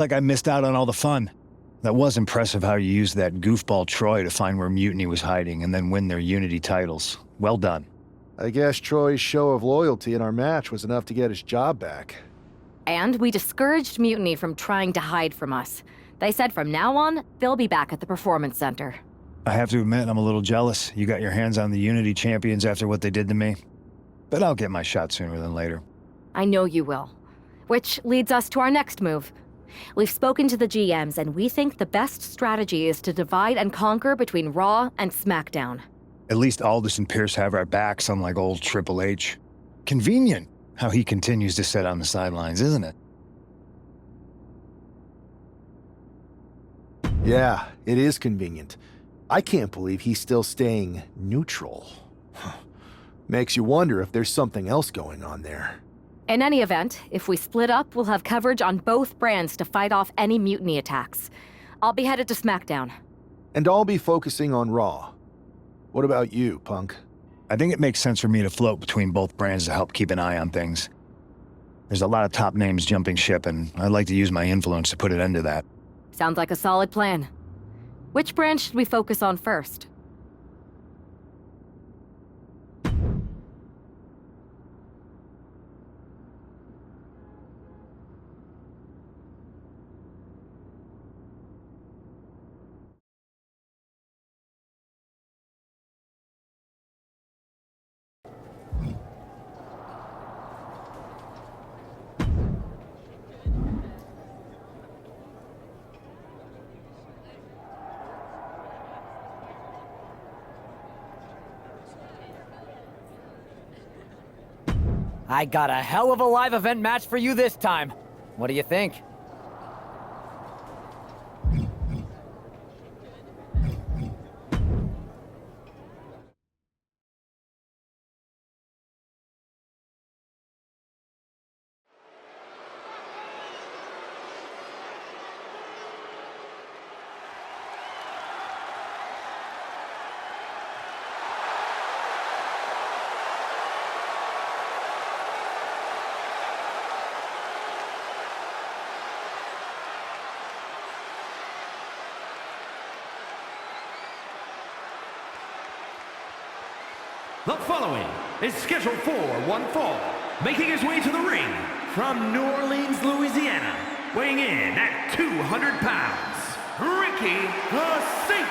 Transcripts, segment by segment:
Like I missed out on all the fun. That was impressive how you used that goofball Troy to find where Mutiny was hiding and then win their Unity titles. Well done. I guess Troy's show of loyalty in our match was enough to get his job back. And we discouraged Mutiny from trying to hide from us. They said from now on, they'll be back at the Performance Center. I have to admit, I'm a little jealous. You got your hands on the Unity champions after what they did to me. But I'll get my shot sooner than later. I know you will. Which leads us to our next move. We've spoken to the GMs, and we think the best strategy is to divide and conquer between Raw and SmackDown. At least Aldous and Pierce have our backs, unlike old Triple H. Convenient how he continues to sit on the sidelines, isn't it? Yeah, it is convenient. I can't believe he's still staying neutral. Makes you wonder if there's something else going on there. In any event, if we split up, we'll have coverage on both brands to fight off any Mutiny attacks. I'll be headed to SmackDown. And I'll be focusing on Raw. What about you, Punk? I think it makes sense for me to float between both brands to help keep an eye on things. There's a lot of top names jumping ship, and I'd like to use my influence to put an end to that. Sounds like a solid plan. Which brand should we focus on first? I got a hell of a live event match for you this time. What do you think? The following is scheduled for one fall, making his way to the ring from New Orleans, Louisiana, weighing in at 200 pounds, Ricky the Saint.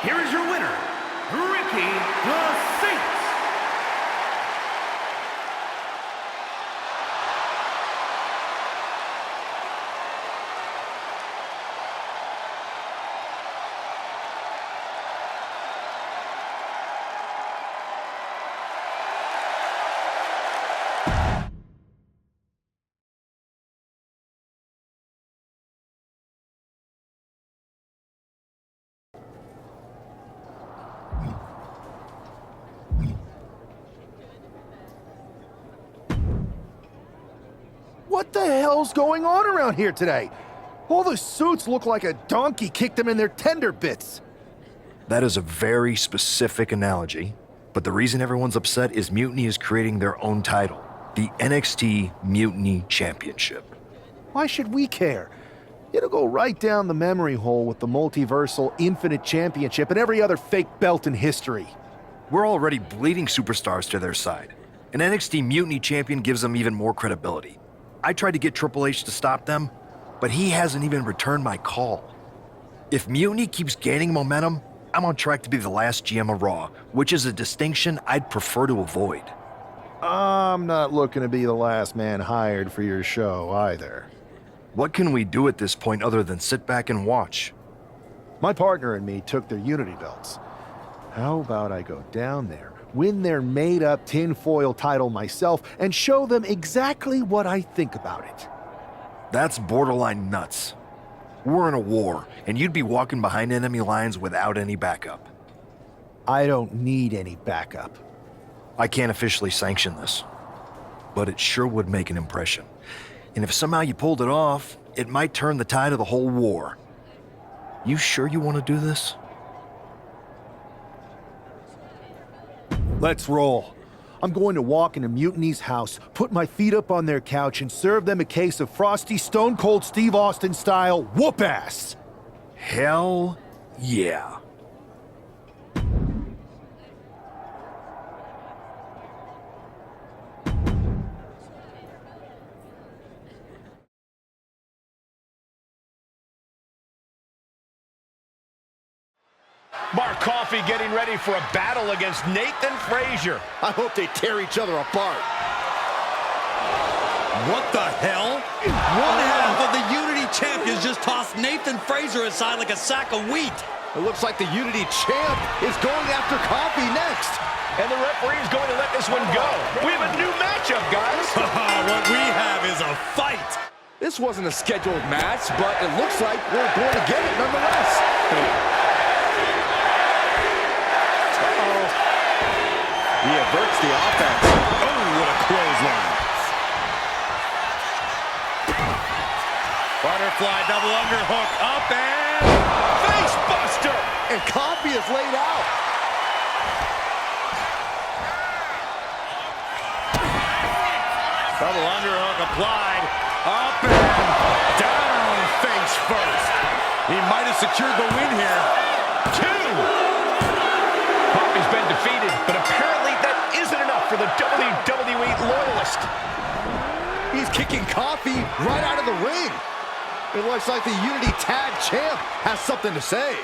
Here is your winner, Ricky the Saint. What the hell's going on around here today? All the suits look like a donkey kicked them in their tender bits. That is a very specific analogy, but the reason everyone's upset is Mutiny is creating their own title, the NXT Mutiny Championship. Why should we care? It'll go right down the memory hole with the multiversal Infinite Championship and every other fake belt in history. We're already bleeding superstars to their side. An NXT Mutiny champion gives them even more credibility. I tried to get Triple H to stop them, but he hasn't even returned my call. If Mutiny keeps gaining momentum, I'm on track to be the last GM of Raw, which is a distinction I'd prefer to avoid. I'm not looking to be the last man hired for your show either. What can we do at this point other than sit back and watch? My partner and me took their Unity belts. How about I go down there, win their made-up tinfoil title myself, and show them exactly what I think about it? That's borderline nuts. We're in a war, and you'd be walking behind enemy lines without any backup. I don't need any backup. I can't officially sanction this, but it sure would make an impression. And if somehow you pulled it off, it might turn the tide of the whole war. You sure you want to do this? Let's roll. I'm going to walk into Mutiny's house, put my feet up on their couch, and serve them a case of frosty, Stone Cold Steve Austin style whoop-ass. Hell yeah. Mark Coffey getting ready for a battle against Nathan Frazier. I hope they tear each other apart. What the hell? One half of the Unity champions just tossed Nathan Frazier aside like a sack of wheat. It looks like the Unity champ is going after Coffey next. And the referee is going to let this one go. We have a new matchup, guys. What we have is a fight. This wasn't a scheduled match, but it looks like we're going to get it nonetheless. He averts the offense. Oh, what a clothesline. Butterfly double underhook up and Face buster. And Coffey is laid out. double underhook applied. Up and down face first. He might have secured the win here. 2. Coffey's been defeated, but apparently that isn't enough for the WWE loyalist. He's kicking Coffey right out of the ring. It looks like the Unity Tag Champ has something to say.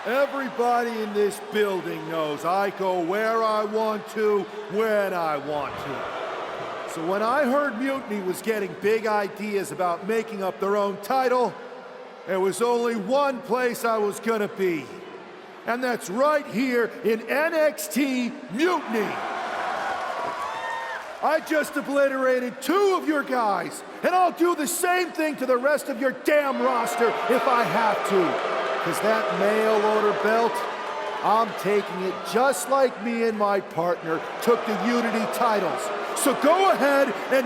Everybody in this building knows I go where I want to, when I want to. So when I heard Mutiny was getting big ideas about making up their own title, there was only one place I was gonna be. And that's right here in NXT Mutiny. I just obliterated 2 of your guys, and I'll do the same thing to the rest of your damn roster if I have to. Because that mail order belt, I'm taking it just like me and my partner took the Unity titles. So go ahead and...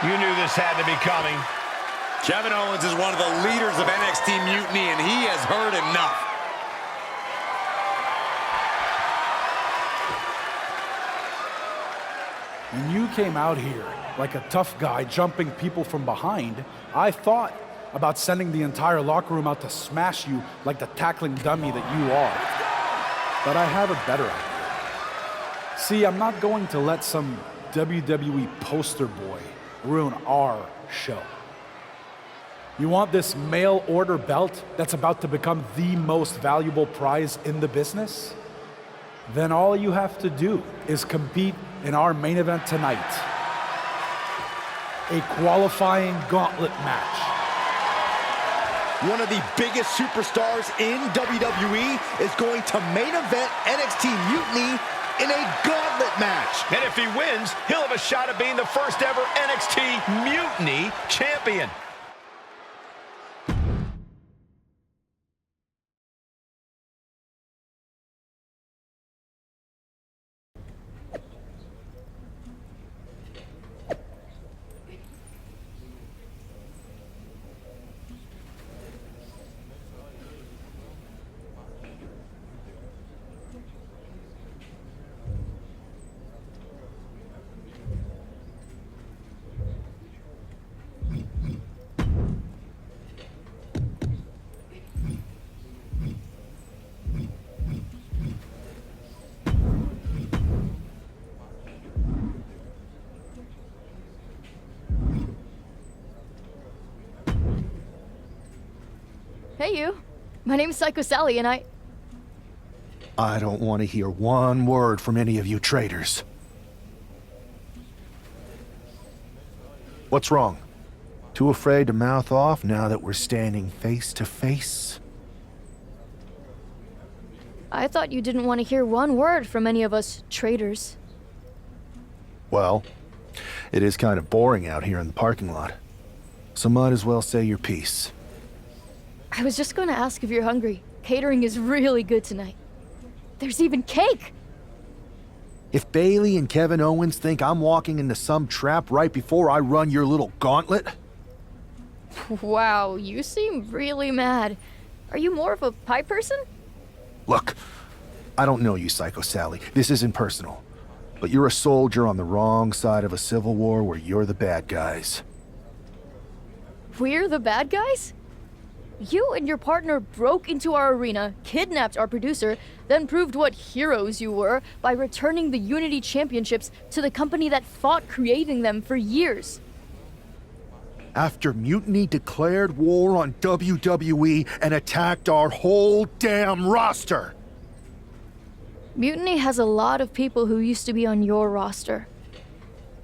You knew this had to be coming. Kevin Owens is one of the leaders of NXT Mutiny, and he has heard enough. When you came out here like a tough guy jumping people from behind, I thought about sending the entire locker room out to smash you like the tackling dummy that you are. But I have a better idea. See, I'm not going to let some WWE poster boy ruin our show. You want this mail order belt that's about to become the most valuable prize in the business? Then all you have to do is compete in our main event tonight. A qualifying gauntlet match. One of the biggest superstars in WWE is going to main event NXT Mutiny in a gauntlet match. And if he wins, he'll have a shot at being the first ever NXT Mutiny champion. Hey, you. My name's Psycho Sally, and I don't want to hear one word from any of you traitors. What's wrong? Too afraid to mouth off now that we're standing face to face? I thought you didn't want to hear one word from any of us traitors. Well, it is kind of boring out here in the parking lot. So might as well say your piece. I was just going to ask if you're hungry. Catering is really good tonight. There's even cake! If Bailey and Kevin Owens think I'm walking into some trap right before I run your little gauntlet... Wow, you seem really mad. Are you more of a pie person? Look, I don't know you, Psycho Sally. This isn't personal. But you're a soldier on the wrong side of a civil war where you're the bad guys. We're the bad guys? You and your partner broke into our arena, kidnapped our producer, then proved what heroes you were by returning the Unity Championships to the company that fought creating them for years. After Mutiny declared war on WWE and attacked our whole damn roster. Mutiny has a lot of people who used to be on your roster.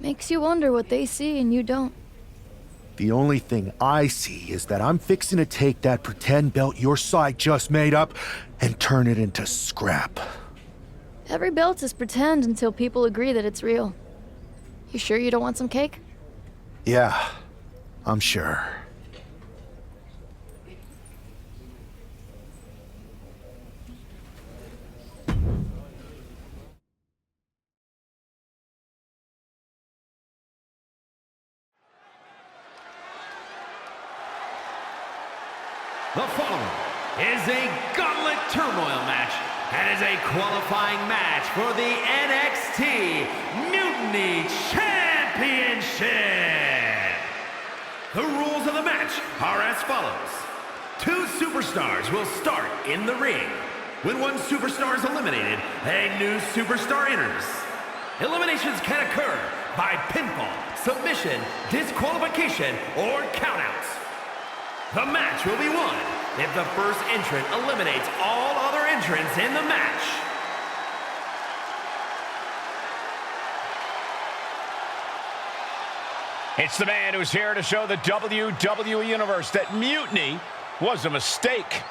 Makes you wonder what they see and you don't. The only thing I see is that I'm fixing to take that pretend belt your side just made up and turn it into scrap. Every belt is pretend until people agree that it's real. You sure you don't want some cake? Yeah, I'm sure. The following is a Gauntlet Turmoil match and is a qualifying match for the NXT Mutiny Championship. The rules of the match are as follows. 2 superstars will start in the ring. When one superstar is eliminated, a new superstar enters. Eliminations can occur by pinfall, submission, disqualification, or countouts. The match will be won if the first entrant eliminates all other entrants in the match. It's the man who's here to show the WWE Universe that Mutiny was a mistake.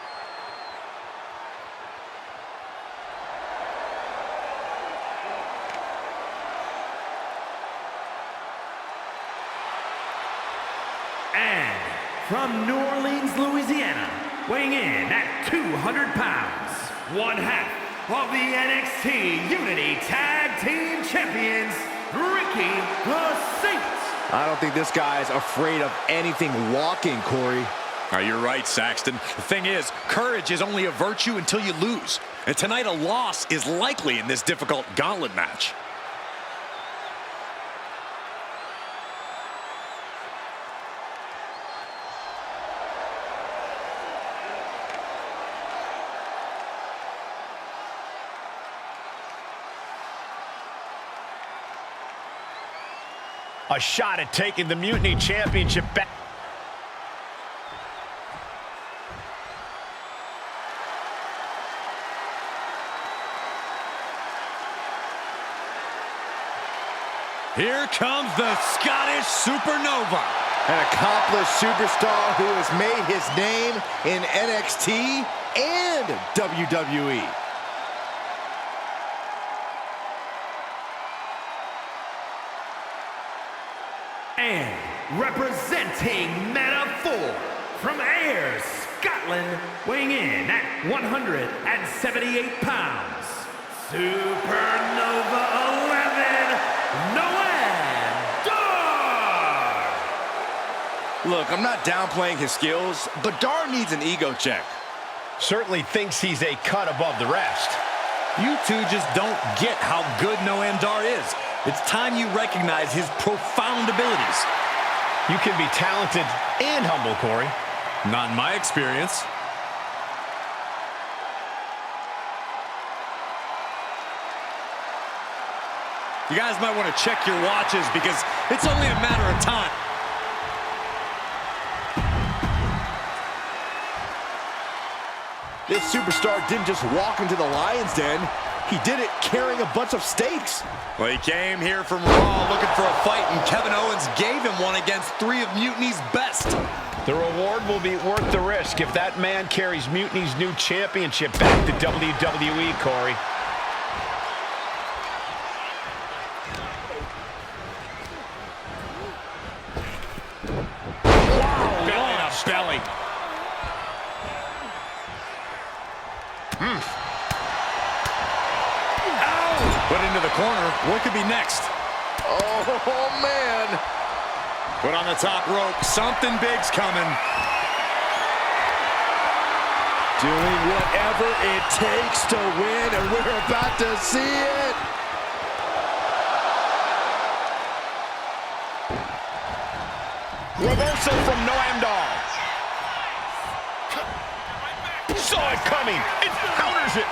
And from New Orleans, Louisiana, weighing in at 200 pounds, one half of the NXT Unity Tag Team Champions, Ricky the Saint. I don't think this guy is afraid of anything walking, Corey. You're right, Saxton. The thing is, courage is only a virtue until you lose. And tonight a loss is likely in this difficult gauntlet match. A shot at taking the Mutiny Championship back. Here comes the Scottish Supernova. An accomplished superstar who has made his name in NXT and WWE. And representing Meta-4 from Ayr, Scotland, weighing in at 178 pounds, Supernova 11, Noam Dar! Look, I'm not downplaying his skills, but Dar needs an ego check. Certainly thinks he's a cut above the rest. You two just don't get how good Noam Dar is. It's time you recognize his profound abilities. You can be talented and humble, Corey. Not in my experience. You guys might want to check your watches because it's only a matter of time. This superstar didn't just walk into the lion's den. He did it carrying a bunch of stakes. Well, he came here from Raw looking for a fight, and Kevin Owens gave him one against 3 of Mutiny's best. The reward will be worth the risk if that man carries Mutiny's new championship back to WWE, Corey. Wow, belly to belly. Put into the corner. What could be next? Oh, man. Put on the top rope. Something big's coming. Doing whatever it takes to win, and we're about to see it. Reversal from Noam Dar. Saw it coming. It counters it.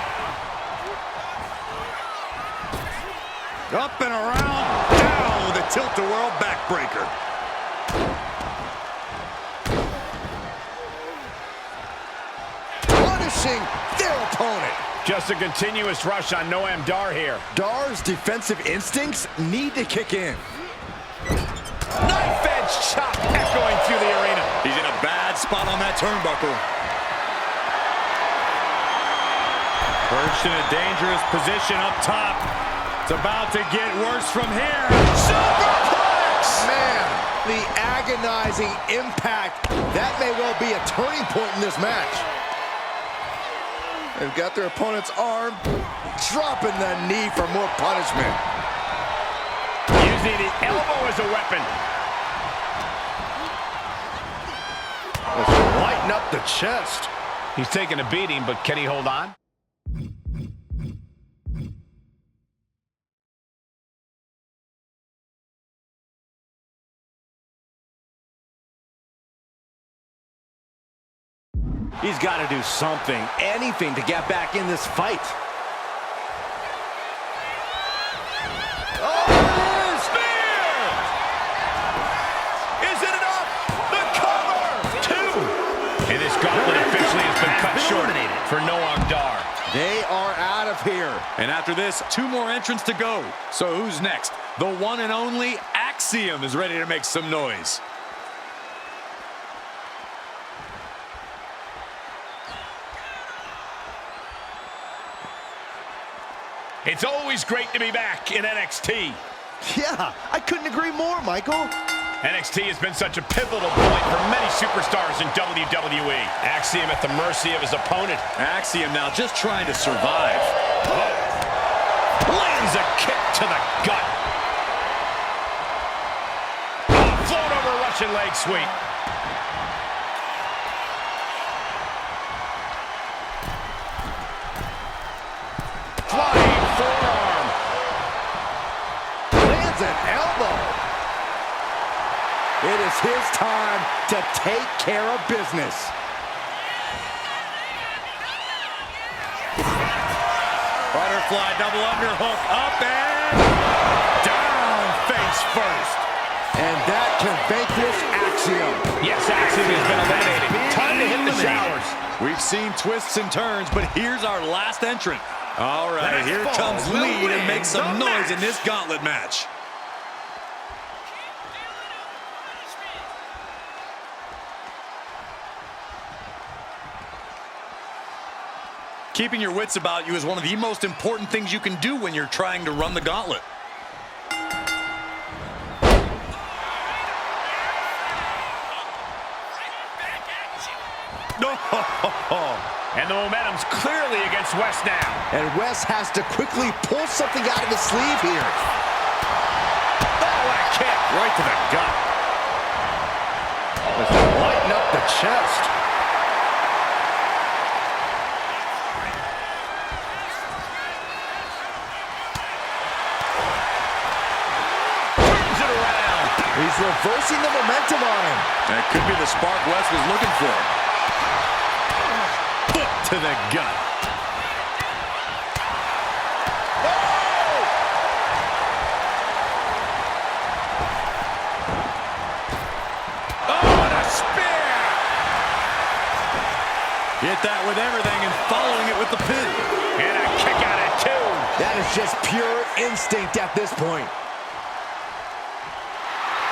Up and around, down with a tilt-a-whirl backbreaker. Punishing their opponent. Just a continuous rush on Noam Dar here. Dar's defensive instincts need to kick in. Knife edge chop echoing through the arena. He's in a bad spot on that turnbuckle. Perched in a dangerous position up top. It's about to get worse from here. Superplex! Man, the agonizing impact. That may well be a turning point in this match. They've got their opponent's arm, dropping the knee for more punishment. Using the elbow as a weapon. Let's lighten up the chest. He's taking a beating, but can he hold on? He's got to do something, anything to get back in this fight. Oh, it is! Spear! Is it enough? The cover! 2. And this gauntlet officially has been cut short for Noam Dar. They are out of here. And after this, 2 more entrants to go. So who's next? The one and only Axiom is ready to make some noise. It's always great to be back in NXT. Yeah, I couldn't agree more, Michael. NXT has been such a pivotal point for many superstars in WWE. Axiom at the mercy of his opponent. Axiom now just trying to survive. Lands a kick to the gut. Float over Russian leg sweep. Flying forearm. Lands an elbow. It is his time to take care of business. Butterfly double underhook, up and down face first. And that can vanquish Axiom. Yes, Axiom has been eliminated. Time to hit the showers. We've seen twists and turns, but here's our last entrant. All right, here comes Lee to make some noise in this gauntlet match. Keeping your wits about you is one of the most important things you can do when you're trying to run the gauntlet. And the momentum's clearly against Wes now. And Wes has to quickly pull something out of his sleeve here. Oh, what a kick. Right to the gut. Let's lighten up the chest. Turns it around. He's reversing the momentum on him. That could be the spark Wes was looking for. Foot to the gut. Oh, and a spear. Hit that with everything and following it with the pin. And a kick out at 2. That is just pure instinct at this point.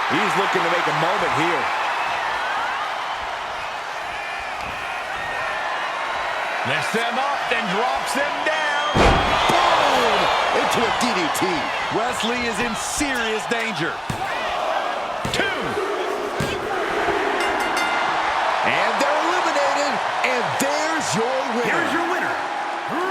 He's looking to make a moment here. Lifts them up, then drops them down. Boom! Into a DDT. Wesley is in serious danger. 2. And they're eliminated. And there's your winner. Here's your winner,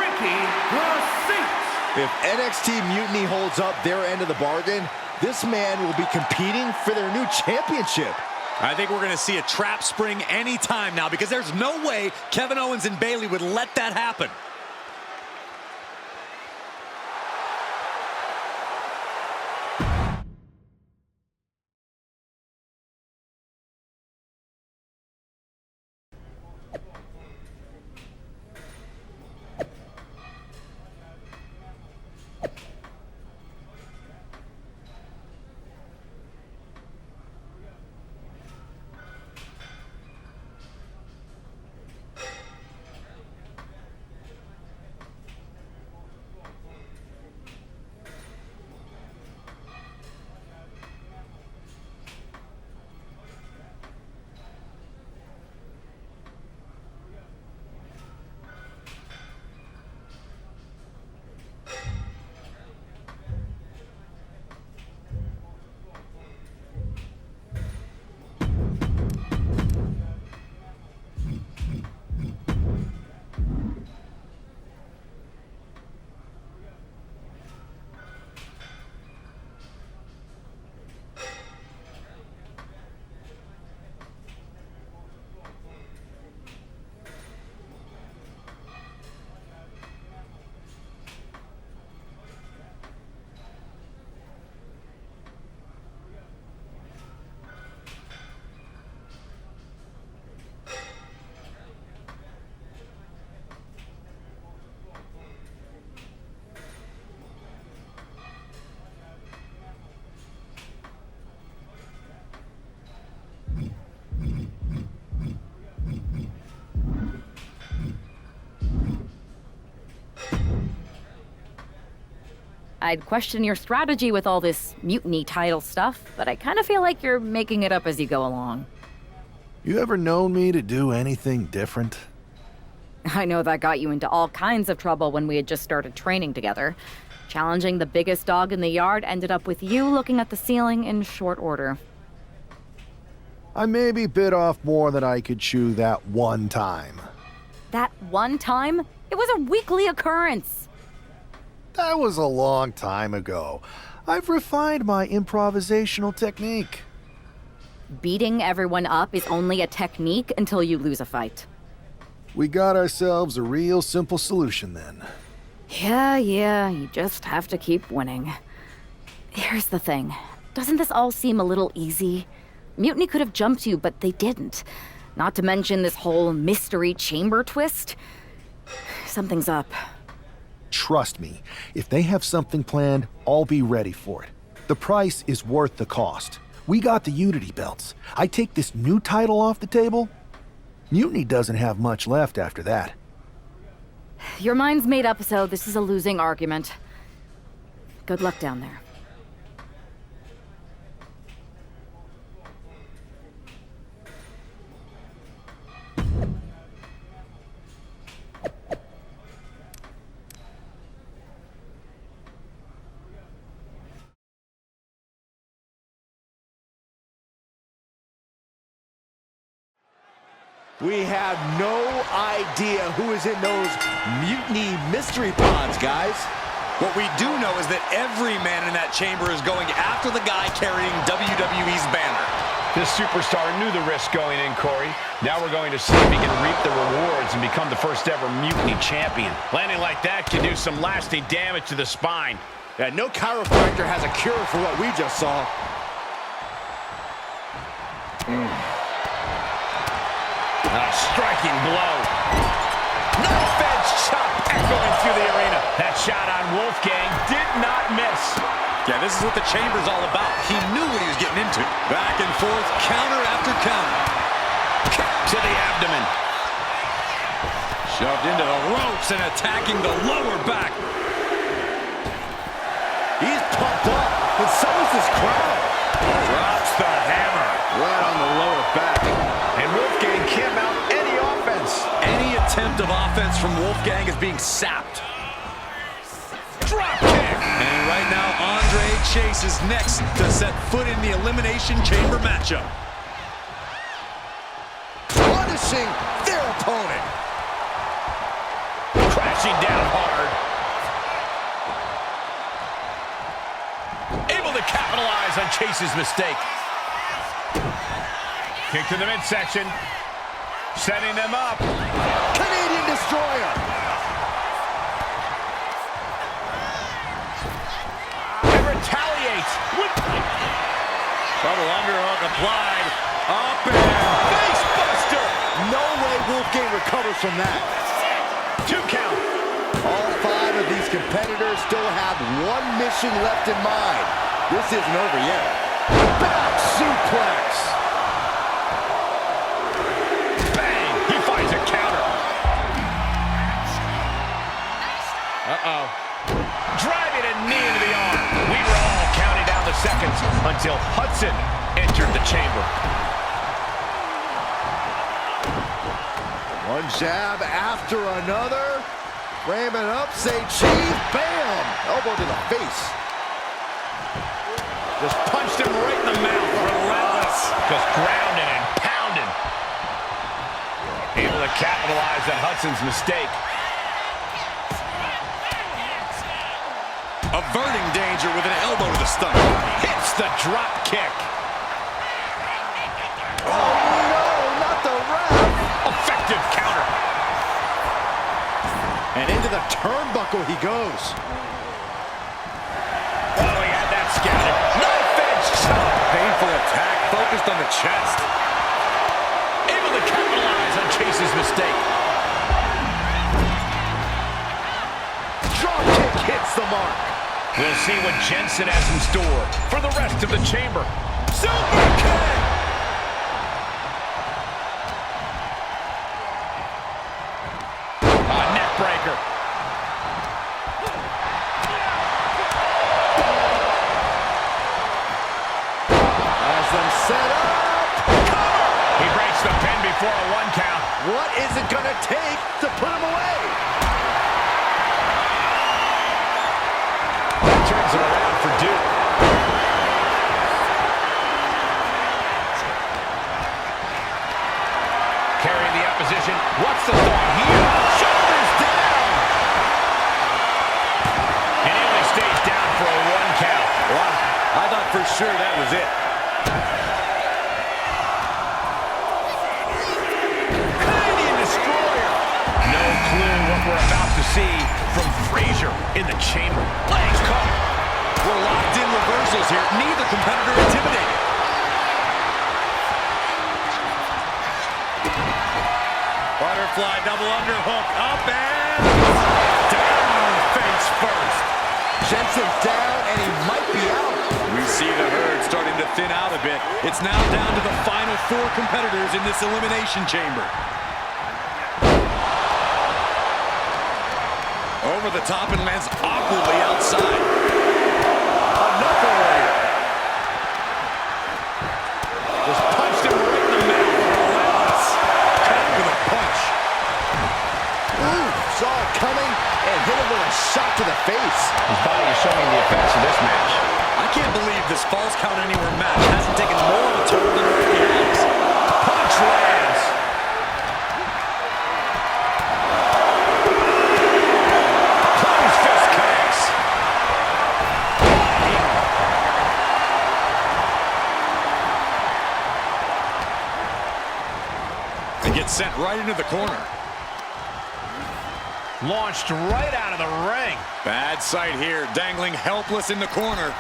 Ricky the Saint. If NXT Mutiny holds up their end of the bargain, this man will be competing for their new championship. I think we're going to see a trap spring anytime now because there's no way Kevin Owens and Bayley would let that happen. I'd question your strategy with all this mutiny title stuff, but I kind of feel like you're making it up as you go along. You ever known me to do anything different? I know that got you into all kinds of trouble when we had just started training together. Challenging the biggest dog in the yard ended up with you looking at the ceiling in short order. I maybe bit off more than I could chew that one time. That one time? It was a weekly occurrence. That was a long time ago. I've refined my improvisational technique. Beating everyone up is only a technique until you lose a fight. We got ourselves a real simple solution then. Yeah, you just have to keep winning. Here's the thing. Doesn't this all seem a little easy? Mutiny could have jumped you, but they didn't. Not to mention this whole mystery chamber twist. Something's up. Trust me, if they have something planned, I'll be ready for it. The price is worth the cost. We got the Unity belts. I take this new title off the table. Mutiny doesn't have much left after that. Your mind's made up, so this is a losing argument. Good luck down there. We have no idea who is in those Mutiny mystery pods, guys. What we do know is that every man in that chamber is going after the guy carrying WWE's banner. This superstar knew the risk going in, Corey. Now we're going to see if he can reap the rewards and become the first ever Mutiny champion. Landing like that can do some lasting damage to the spine. Yeah, no chiropractor has a cure for what we just saw. A striking blow. Knife edge chop echoing through the arena. That shot on Wolfgang did not miss. Yeah, this is what the chamber's all about. He knew what he was getting into. Back and forth, counter after counter. Kick to the abdomen. Shoved into the ropes and attacking the lower back. He's pumped up, but so is this crowd. Drops the hammer. Right on the lower back. And Wolfgang can't mount any offense. Any attempt of offense from Wolfgang is being sapped. Drop kick! And right now, Andre Chase is next to set foot in the Elimination Chamber matchup. Punishing their opponent. Crashing down hard. Able to capitalize on Chase's mistake. Kick to the midsection. Setting them up. Canadian Destroyer. And retaliates. Double underhook applied. Up and Face buster. No way Wolfgang recovers from that. 2 count. All 5 of these competitors still have one mission left in mind. This isn't over yet. Back suplex. Bang. He finds a counter. Uh-oh. Driving a knee into the arm. We were all counting down the seconds until Hudson entered the chamber. One jab after another. Ramming up, say cheese, bam! Elbow to the face. Just punched him right in the mouth. Relentless. Just grounding and pounding. Able to capitalize on Hudson's mistake. averting danger with an elbow to the stomach. Hits the drop kick. Oh, no, not the ref. Effective counter. And into the turnbuckle he goes. Oh, he had that scouted. Knife edge chop. Painful attack focused on the chest. Able to capitalize on Chase's mistake. Drop kick hits the mark. We'll see what Jensen has in store for the rest of the chamber. Super kick! A neck breaker. Has them set up. He breaks the pin before a 1 count. What is it gonna take to put him away? Turns it around for Duke. Carrying the opposition. What's the thought here? Shoulders down. And he only stays down for a 1 count. Wow, I thought for sure that was it. Canadian Destroyer. No clue what we're about to see from Frazier in the chamber. Legs caught. We're locked in reversals here. Neither competitor intimidated. Butterfly double underhook. Up and down face first. Jensen's down and he might be out. We see the herd starting to thin out a bit. It's now down to the final 4 competitors in this elimination chamber. Over the top and lands awkwardly outside. Another layer. Just punched him right in the mouth. Relentless. Cut with a punch. Ooh, saw it coming and hit him with a shot to the face. His body is showing the effects of this match. I can't believe this Falls Count Anywhere match hasn't taken more of a toll than it already has. Punch lands. Closed fist connects. And gets sent right into the corner. Launched right out of the ring. Bad sight here, dangling helpless in the corner.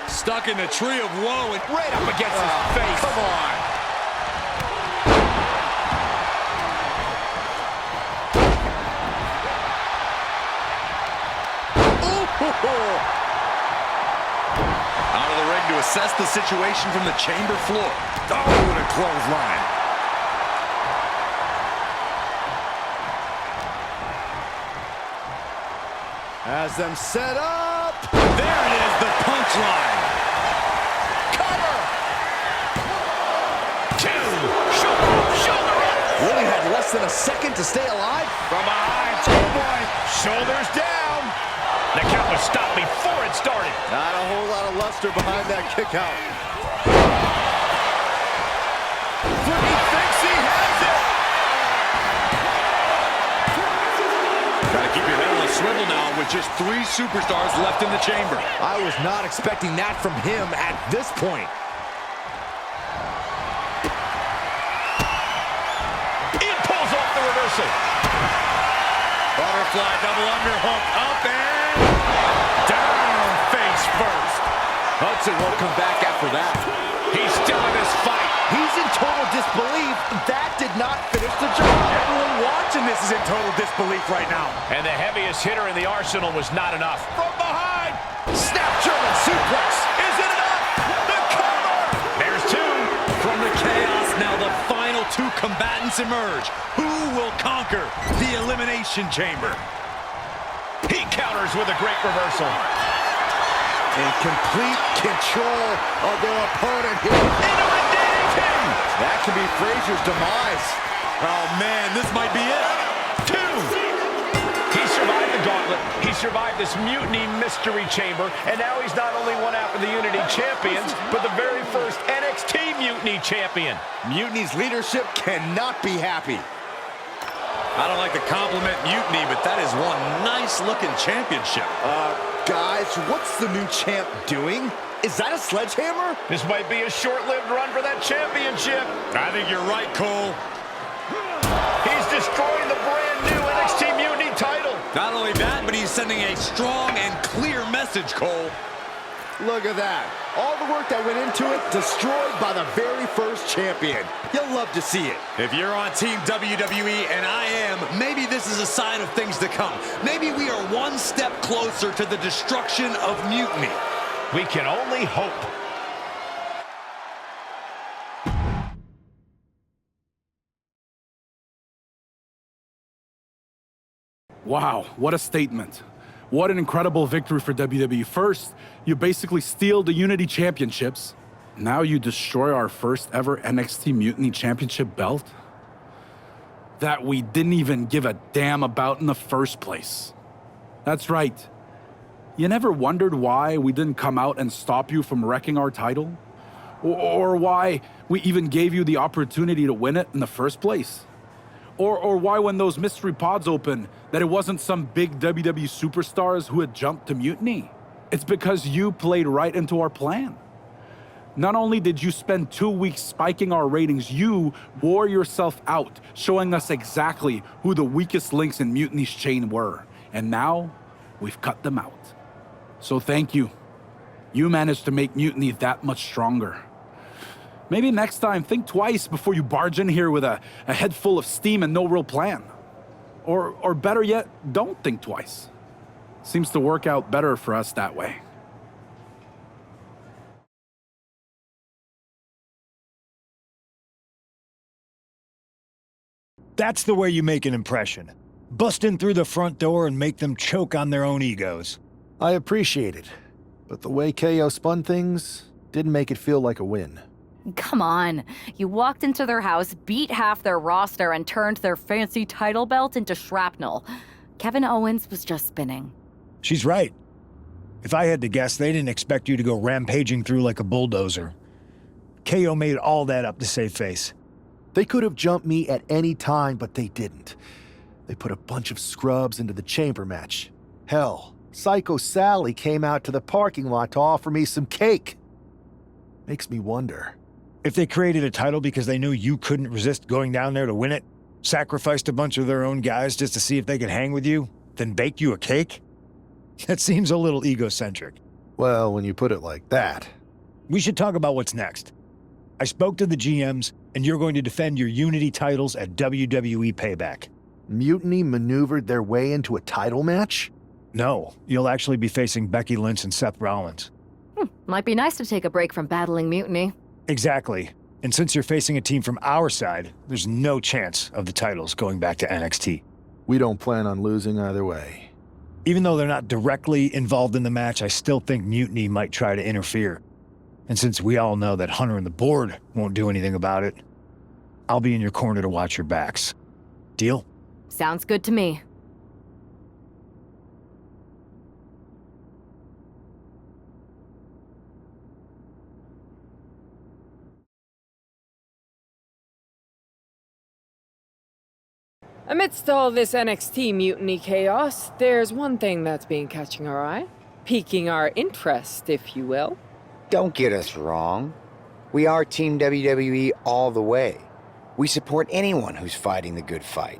Stuck in the tree of woe and Right up against his face. come on. Out of the ring to assess the situation from the chamber floor. Oh, and a clothesline. Has them set up. There it is, the punchline. Cover. 2. Shoulder up. Really had less than a second to stay alive. From behind. Oh, boy. Shoulders down. The count was stopped before it started. Not a whole lot of luster behind that kick out. He thinks he has it. Gotta keep your head on a swivel now with just 3 superstars left in the chamber. I was not expecting that from him at this point. It pulls off the reversal. Butterfly double underhook up and down face first. Hudson won't come back after that. He's still in this fight. He's in total disbelief. That did not finish the job. Everyone watching this is in total disbelief right now. And the heaviest hitter in the arsenal was not enough. From behind. Snap German suplex. Is it enough? The cover. There's 2. From the chaos, now the final 2 combatants emerge. Who will conquer the Elimination Chamber? He counters with a great reversal. In complete control of their opponent here. Into a DDT. That could be Frazier's demise. Oh, man, this might be it. 2. He survived the gauntlet. He survived this Mutiny Mystery Chamber. And now he's not only one half of the Unity Champions, but the very first NXT Mutiny Champion. Mutiny's leadership cannot be happy. I don't like to compliment Mutiny, but that is one nice-looking championship. Guys, what's the new champ doing? Is that a sledgehammer? This might be a short-lived run for that championship. I think you're right, Cole. He's destroying the brand new NXT Mutiny title. Not only that, but he's sending a strong and clear message, Cole. Look at that. All the work that went into it, destroyed by the very first champion. You'll love to see it. If you're on Team WWE, and I am, maybe this is a sign of things to come. Maybe we are one step closer to the destruction of Mutiny. We can only hope. Wow, what a statement. What an incredible victory for WWE. First, you basically steal the Unity Championships. Now you destroy our first ever NXT Mutiny Championship belt that we didn't even give a damn about in the first place. That's right. You never wondered why we didn't come out and stop you from wrecking our title? Or why we even gave you the opportunity to win it in the first place? Or why when those mystery pods opened, that it wasn't some big WWE superstars who had jumped to Mutiny? It's because you played right into our plan. Not only did you spend 2 weeks spiking our ratings, you wore yourself out, showing us exactly who the weakest links in Mutiny's chain were. And now, we've cut them out. So thank you. You managed to make Mutiny that much stronger. Maybe next time, think twice before you barge in here with a head full of steam and no real plan. Or better yet, don't think twice. Seems to work out better for us that way. That's the way you make an impression. Bust in through the front door and make them choke on their own egos. I appreciate it, but the way KO spun things didn't make it feel like a win. Come on. You walked into their house, beat half their roster, and turned their fancy title belt into shrapnel. Kevin Owens was just spinning. She's right. If I had to guess, they didn't expect you to go rampaging through like a bulldozer. KO made all that up to save face. They could have jumped me at any time, but they didn't. They put a bunch of scrubs into the chamber match. Hell, Psycho Sally came out to the parking lot to offer me some cake. Makes me wonder. If they created a title because they knew you couldn't resist going down there to win it, sacrificed a bunch of their own guys just to see if they could hang with you, then baked you a cake? That seems a little egocentric. Well, when you put it like that. We should talk about what's next. I spoke to the GMs, and you're going to defend your Unity titles at WWE Payback. Mutiny maneuvered their way into a title match? No, you'll actually be facing Becky Lynch and Seth Rollins. Might be nice to take a break from battling Mutiny. Exactly. And since you're facing a team from our side, there's no chance of the titles going back to NXT. We don't plan on losing either way. Even though they're not directly involved in the match, I still think Mutiny might try to interfere. And since we all know that Hunter and the board won't do anything about it, I'll be in your corner to watch your backs. Deal? Sounds good to me. Amidst all this NXT mutiny chaos, there's one thing that's been catching our eye. Piquing our interest, if you will. Don't get us wrong. We are Team WWE all the way. We support anyone who's fighting the good fight.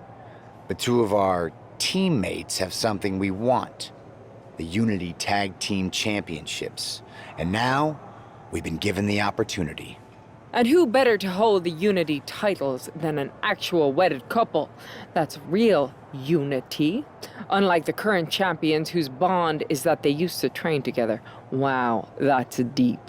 But two of our teammates have something we want. The Unity Tag Team Championships. And now, we've been given the opportunity. And who better to hold the Unity titles than an actual wedded couple? That's real unity. Unlike the current champions whose bond is that they used to train together. Wow, that's deep.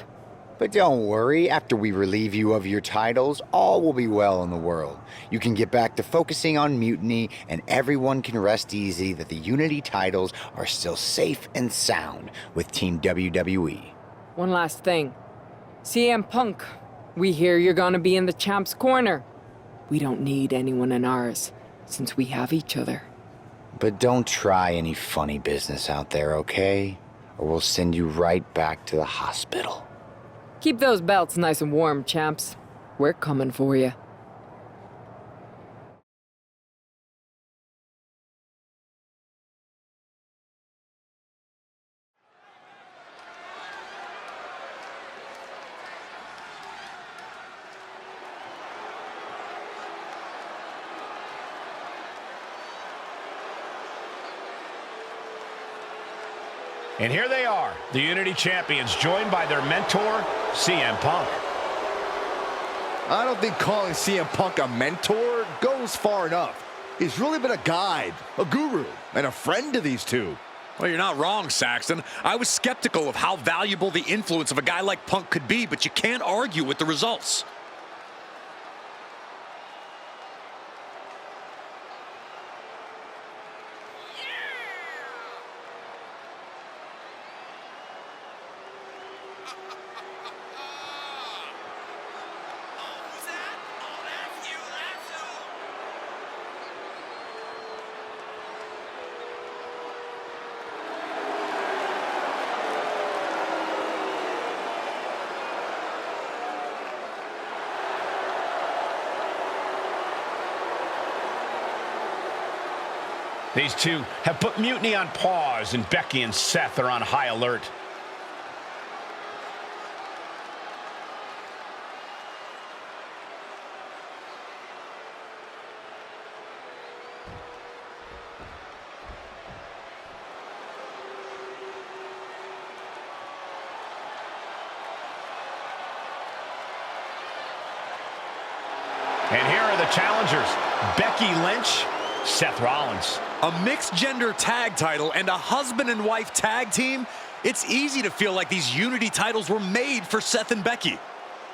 But don't worry, after we relieve you of your titles, all will be well in the world. You can get back to focusing on Mutiny, and everyone can rest easy that the Unity titles are still safe and sound with Team WWE. One last thing. CM Punk, we hear you're gonna be in the champ's corner. We don't need anyone in ours, since we have each other. But don't try any funny business out there, okay? Or we'll send you right back to the hospital. Keep those belts nice and warm, champs. We're coming for you. And here they are, the Unity Champions, joined by their mentor, CM Punk. I don't think calling CM Punk a mentor goes far enough. He's really been a guide, a guru, and a friend to these two. Well, you're not wrong, Saxton. I was skeptical of how valuable the influence of a guy like Punk could be, but you can't argue with the results. These two have put Mutiny on pause, and Becky and Seth are on high alert. And here are the challengers, Becky Lynch, Seth Rollins. A mixed-gender tag title and a husband and wife tag team? It's easy to feel like these Unity titles were made for Seth and Becky.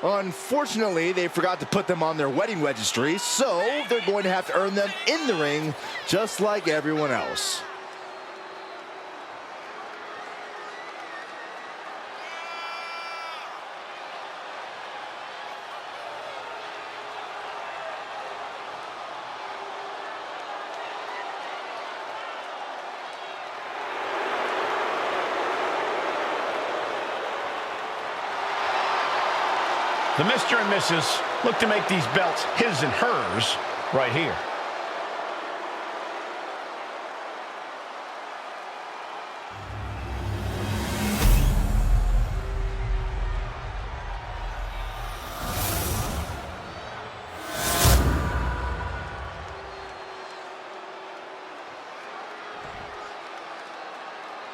Unfortunately, they forgot to put them on their wedding registry, so they're going to have to earn them in the ring, just like everyone else. The Mr. and Mrs. look to make these belts his and hers right here.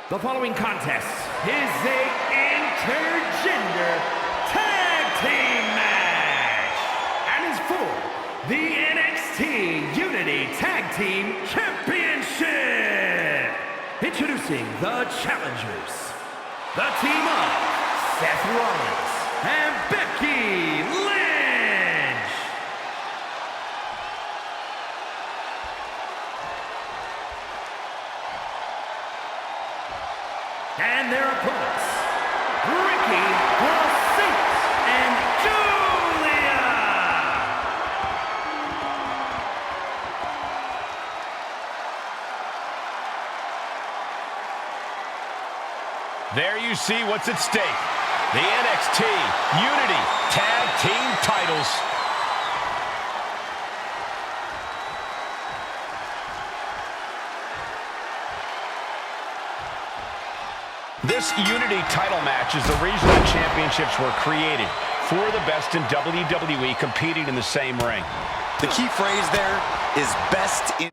The following contest is a intergender tag team match and is for the NXT Unity Tag Team Championship. Introducing the challengers, the team of Seth Rollins and Becky Lynch. And their opponents, Ricky and Julia. There you see what's at stake. The NXT Unity Tag Team titles. This Unity title match is the reason the championships were created, for the best in WWE competing in the same ring. The key phrase there is best in...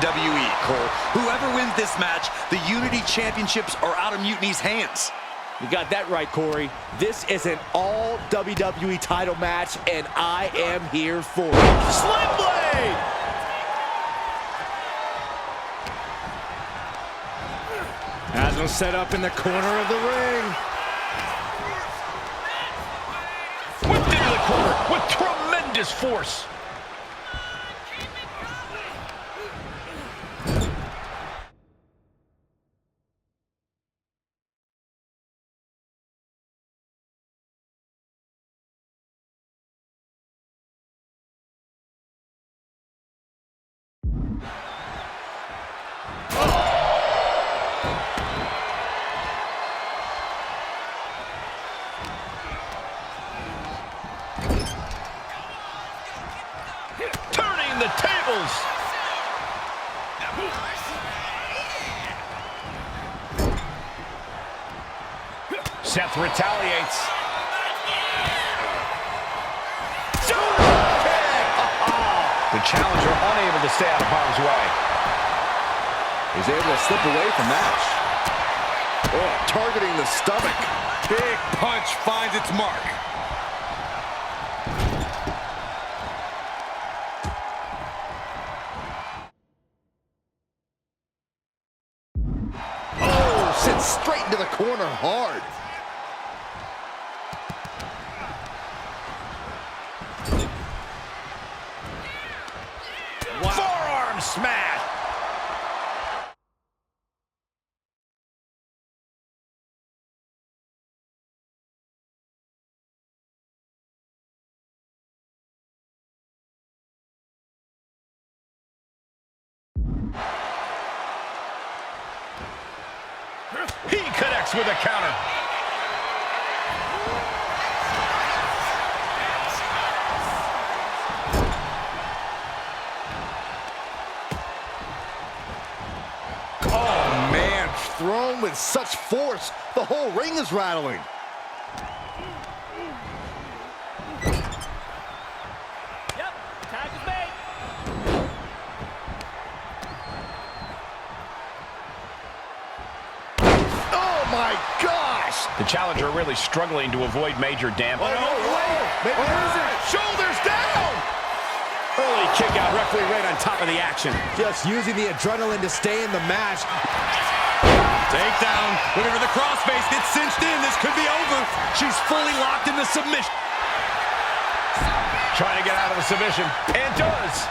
WWE, Cole. Whoever wins this match, the Unity Championships are out of Mutiny's hands. You got that right, Corey. This is an all WWE title match, and I am here for it. Sling Blade! As we'll set up in the corner of the ring. Whipped into the corner with tremendous force. Turning the tables. Seth retaliates. The challenger unable to stay out of harm's way. He's able to slip away from that. Oh, targeting the stomach. Big punch finds its mark. Oh, sent straight into the corner hard. Wow. Forearm smash. He connects with a counter. Oh, man, thrown with such force, the whole ring is rattling. Yep, tag is made. Oh, my gosh! The challenger really struggling to avoid major damage. What is it? Shoulders down! Early kick out, referee right on top of the action. Just using the adrenaline to stay in the match. Takedown. Looking for the crossface. Gets cinched in. This could be over. She's fully locked in the submission. Trying to get out of the submission. And does.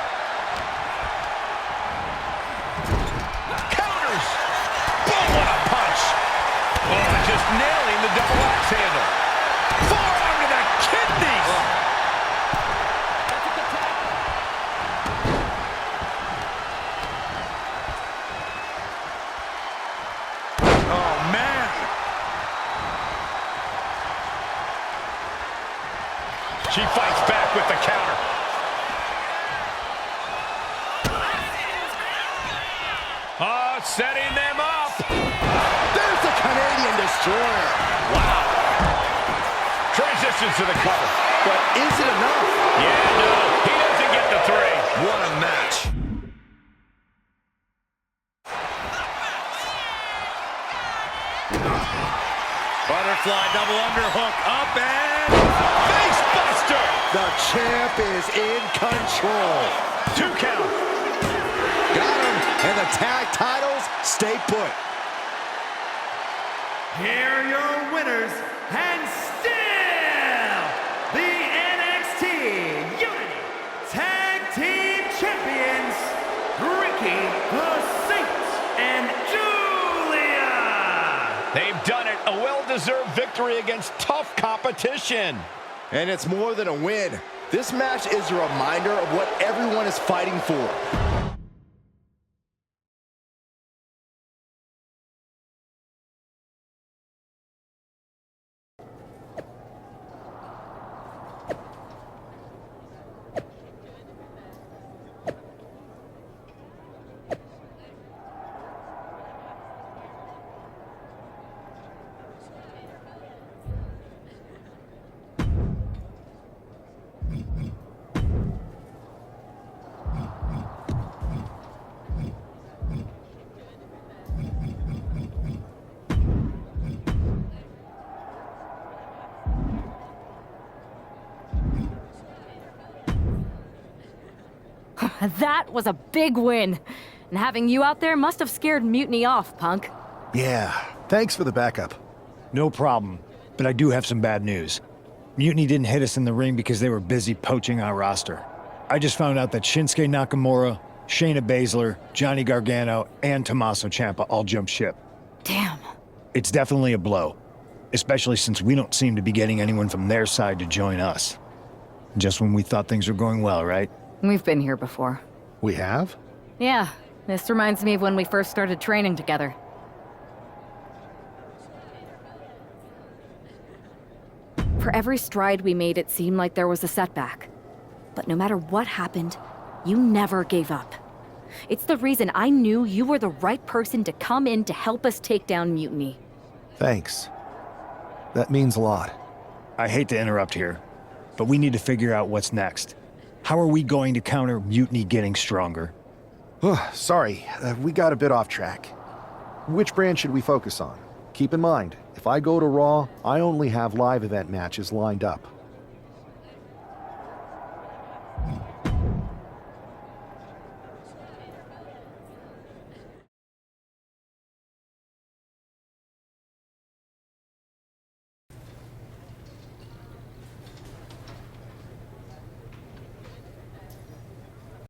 Counters. Boom, what a punch. Oh, just nailing the double axe handle. Forearm to the kidneys. Oh, man. She fights back with the counter. Oh, setting them up. There's the Canadian Destroyer. Wow. Transitions to the cover. But is it enough? Yeah, no, he doesn't get the three. What a match. Butterfly double underhook up and Face buster. The champ is in control. 2 count. Got him, and the tag titles stay put. Here are your winners, and still the NXT Unity Tag Team Champions, Ricky the Saint and Julia. They've done it. A well-deserved victory against tough competition. And it's more than a win. This match is a reminder of what everyone is fighting for. That was a big win. And having you out there must have scared Mutiny off, Punk. Yeah, thanks for the backup. No problem. But I do have some bad news. Mutiny didn't hit us in the ring because they were busy poaching our roster. I just found out that Shinsuke Nakamura, Shayna Baszler, Johnny Gargano, and Tommaso Ciampa all jumped ship. Damn. It's definitely a blow. Especially since we don't seem to be getting anyone from their side to join us. Just when we thought things were going well, right? We've been here before. We have? Yeah, this reminds me of when we first started training together. For every stride we made, it seemed like there was a setback. But no matter what happened, you never gave up. It's the reason I knew you were the right person to come in to help us take down Mutiny. Thanks. That means a lot. I hate to interrupt here, but we need to figure out what's next. How are we going to counter Mutiny getting stronger? Sorry, we got a bit off track. Which brand should we focus on? Keep in mind, if I go to Raw, I only have live event matches lined up.